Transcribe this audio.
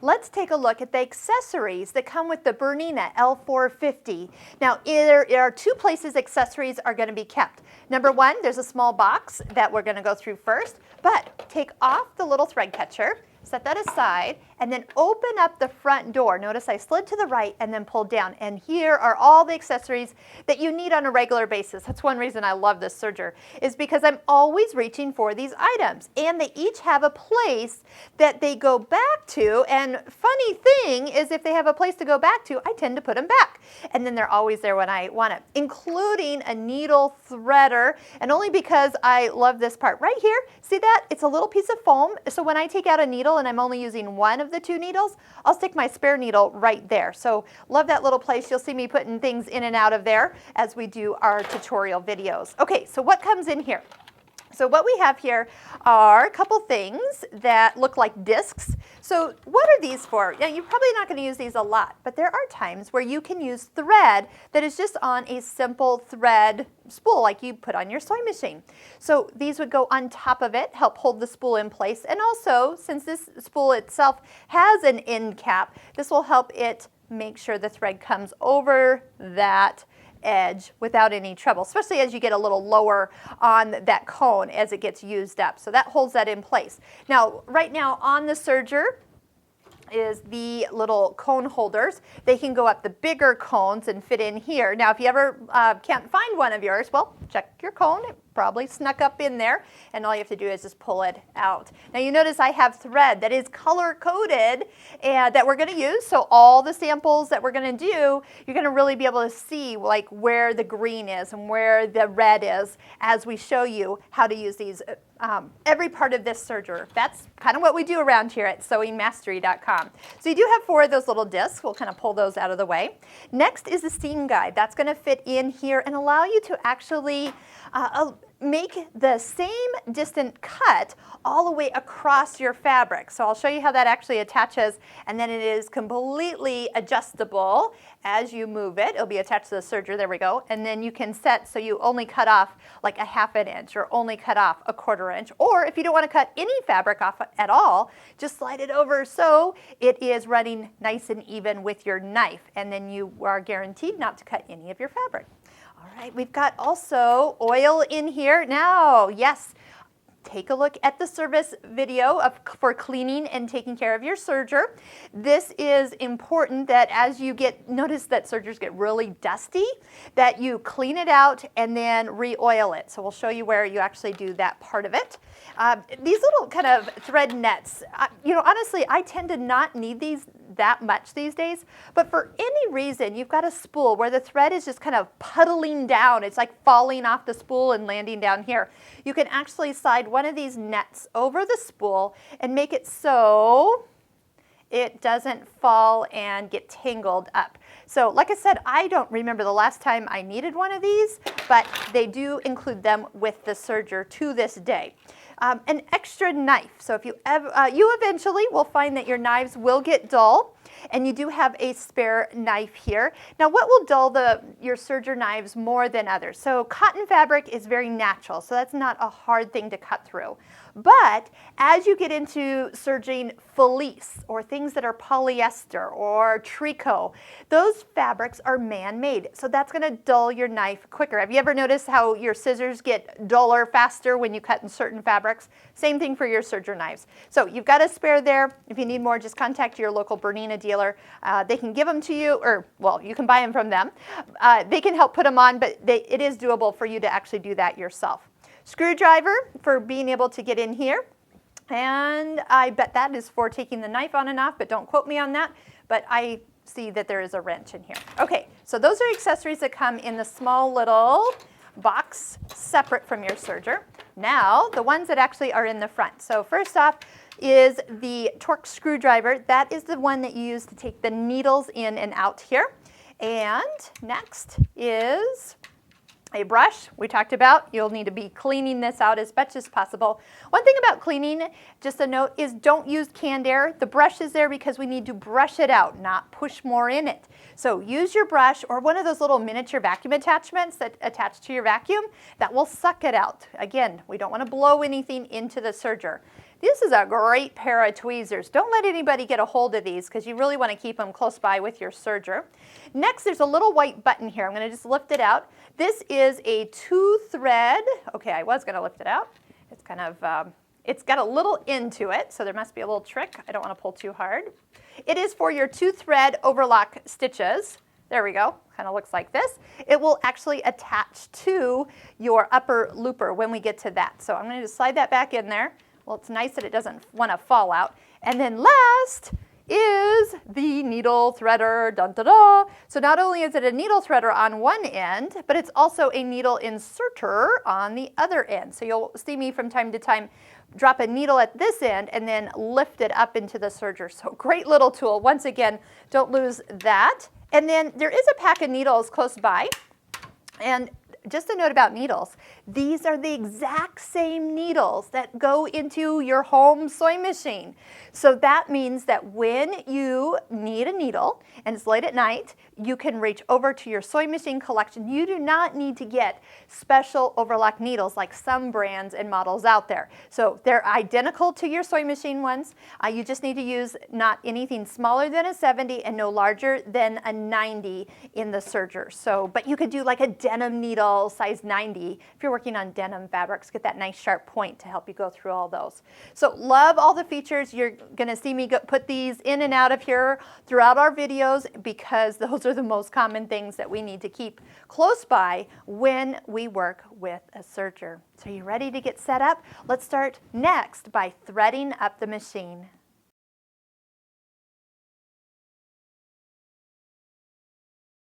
let's take a look at the accessories that come with the Bernina L450. Now, there are two places accessories are going to be kept. Number one, there's a small box that we're going to go through first, but take off the little thread catcher, set that aside, and then open up the front door. Notice I slid to the right and then pulled down. And here are all the accessories that you need on a regular basis. That's one reason I love this serger, is because I'm always reaching for these items. And they each have a place that they go back to. And funny thing is, if they have a place to go back to, I tend to put them back. And then they're always there when I want it, including a needle threader. And only because I love this part right here. See that? It's a little piece of foam. So when I take out a needle and I'm only using one of the two needles, I'll stick my spare needle right there. So love that little place. You'll see me putting things in and out of there as we do our tutorial videos. Okay, so what comes in here? So what we have here are a couple things that look like discs. So what are these for? Yeah, you're probably not going to use these a lot, but there are times where you can use thread that is just on a simple thread spool like you put on your sewing machine. So these would go on top of it, help hold the spool in place. And also, since this spool itself has an end cap, this will help it make sure the thread comes over that edge without any trouble, especially as you get a little lower on that cone as it gets used up. So that holds that in place. Now, right now on the serger is the little cone holders. They can go up the bigger cones and fit in here. Now, if you ever can't find one of yours, well, check your cone. It probably snuck up in there, and all you have to do is just pull it out. Now, you notice I have thread that is color-coded and that we're going to use. So all the samples that we're going to do, you're going to really be able to see like where the green is and where the red is as we show you how to use these every part of this serger. That's kind of what we do around here at sewingmastery.com. So you do have 4 of those little discs. We'll kind of pull those out of the way. Next is the seam guide. That's going to fit in here and allow you to actually make the same distant cut all the way across your fabric. So I'll show you how that actually attaches, and then it is completely adjustable as you move it. It'll be attached to the serger, there we go, and then you can set so you only cut off like a 1/2 inch or only cut off a 1/4 inch, or if you don't want to cut any fabric off at all, just slide it over so it is running nice and even with your knife, and then you are guaranteed not to cut any of your fabric. All right, we've got also oil in here. Now, yes, take a look at the service video for cleaning and taking care of your serger. This is important that as you notice that sergers get really dusty, that you clean it out and then re-oil it. So we'll show you where you actually do that part of it. These little kind of thread nets, honestly, I tend to not need these that much these days, but for any reason you've got a spool where the thread is just kind of puddling down, it's like falling off the spool and landing down here, you can actually slide one of these nets over the spool and make it so it doesn't fall and get tangled up. So like I said, I don't remember the last time I needed one of these, but they do include them with the serger to this day. An extra knife. So if you eventually will find that your knives will get dull, and you do have a spare knife here. Now, what will dull your serger knives more than others? So cotton fabric is very natural, so that's not a hard thing to cut through. But as you get into serging fleece or things that are polyester or tricot, those fabrics are man-made, so that's going to dull your knife quicker. Have you ever noticed how your scissors get duller faster when you cut in certain fabrics? Same thing for your serger knives. So you've got a spare there. If you need more, just contact your local Bernina dealer. They can give them to you, or well, you can buy them from them. They can help put them on, but it is doable for you to actually do that yourself. Screwdriver for being able to get in here, and I bet that is for taking the knife on and off, but don't quote me on that, but I see that there is a wrench in here. Okay, so those are accessories that come in the small little box separate from your serger. Now, the ones that actually are in the front. So first off is the Torx screwdriver. That is the one that you use to take the needles in and out here. And next is a brush we talked about. You'll need to be cleaning this out as much as possible. One thing about cleaning, just a note, is don't use canned air. The brush is there because we need to brush it out, not push more in it. So use your brush or one of those little miniature vacuum attachments that attach to your vacuum that will suck it out. Again, we don't want to blow anything into the serger. This is a great pair of tweezers. Don't let anybody get a hold of these because you really want to keep them close by with your serger. Next, there's a little white button here. I'm going to just lift it out. This is a 2-thread. Okay, I was going to lift it out. It's kind of, it's got a little end to it, so there must be a little trick. I don't want to pull too hard. It is for your 2-thread overlock stitches. There we go, kind of looks like this. It will actually attach to your upper looper when we get to that. So I'm going to just slide that back in there. Well, it's nice that it doesn't want to fall out. And then last is the needle threader. Dun, da, da. So not only is it a needle threader on one end, but it's also a needle inserter on the other end. So you'll see me from time to time drop a needle at this end and then lift it up into the serger. So great little tool. Once again, don't lose that. And then there is a pack of needles close by. And just a note about needles. These are the exact same needles that go into your home sewing machine. So that means that when you need a needle and it's late at night, you can reach over to your sewing machine collection. You do not need to get special overlock needles like some brands and models out there. So they're identical to your sewing machine ones. You just need to use not anything smaller than a 70 and no larger than a 90 in the serger. So, but you could do like a denim needle, size 90. If you're working on denim fabrics, get that nice sharp point to help you go through all those. So love all the features. You're going to see me put these in and out of here throughout our videos because those are the most common things that we need to keep close by when we work with a serger. So you ready to get set up? Let's start next by threading up the machine.